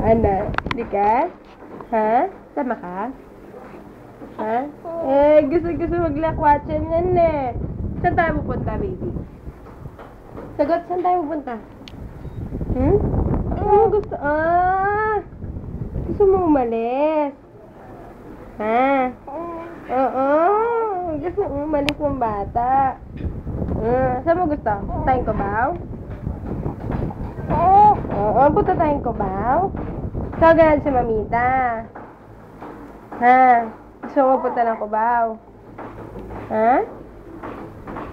Ano? Di ka? Ha? Sama ka? Ha? Eh, gusto maglakwatsan yan eh. Saan tayo pupunta, baby? Sagot, saan tayo pupunta? Gusto? Gusto mo umalis? Ha? Oo. Gusto mo umalis ng bata. Saan mo gusto? Tayong Cubao? Oo, punta tayong Cubao. Tawagan si Mamita. Ha? Gusto mo punta ng Cubao? Ha?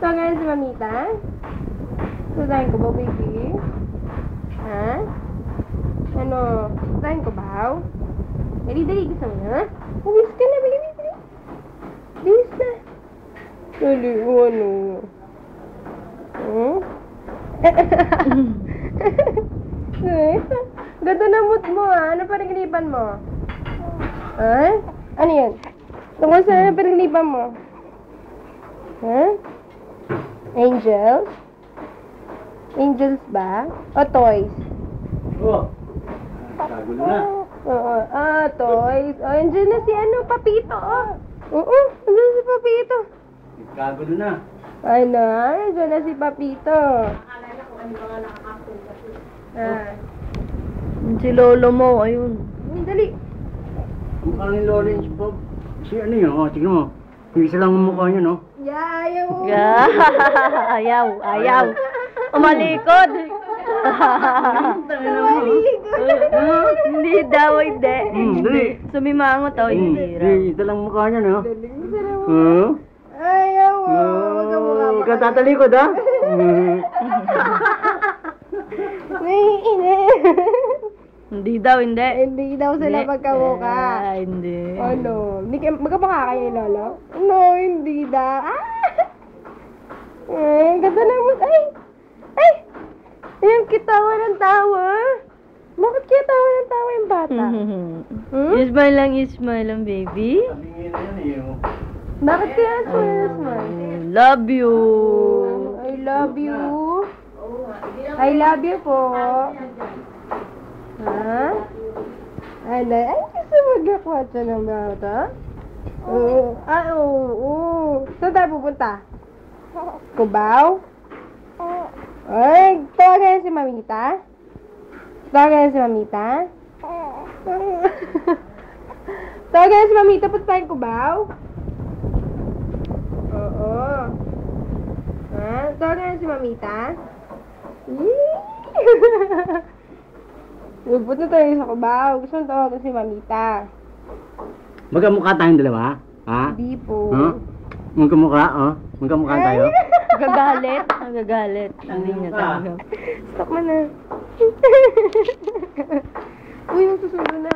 Tawagan si Mamita? Punta tayong Cubao, baby? Ha? Ano? Punta tayong Cubao? Dali, gusto mo na? Bilis ka na, bilis. Bilis na. Dali, ano? Ganda na mood mo Ano panaglipan mo? Ano yan? Tungkol saan na panaglipan mo? Angels? Angels ba? O toys? Kagulo na. Oo. Toys. Andiyan na si Papito. Oo, andiyan si Papito. Kagulo na. Andiyan na si Papito. Si lolo mo, ayun. Dali. Mukhang ni Lawrence po. Si ano yun? Tignan mo. Isa lang ang mukha niya, no? Ayaw. Umalikod. Hindi daw, hindi. Sumimangot daw, hindi. Isa lang ang mukha niya, no? Ayaw. Katatalikod, ha? Hindi daw, hindi. Hindi daw sila magkamukha. Hindi. Ano? Magkamukha kayo ni Lolo? No, hindi daw. Ganda na mo. Ay! Ayun, kitawa ng tawa. Bakit kaya tawa ng tawa yung bata? Smile lang, baby. Bakit kaya smile? Love you. I love you. I love you po. Ha? Ay, gusto mag-akwatsa ng bata? Oo. Saan tayo pupunta? Cubao? Ay, tawagan si Mamita? Tawagan si Mamita? Tawagan si Mamita, punta tayong Cubao? Oo. Tawagan si Mamita? Punta tayo sa Cubao. Gusto mong tawagan si Mamita? Magkamukha tayong dalawa, ha? Hindi po. Magkamukha, Magkamukha tayo. Gagalit. Hindi niya tanggap. Stop mo na. Uy, magsusundo na.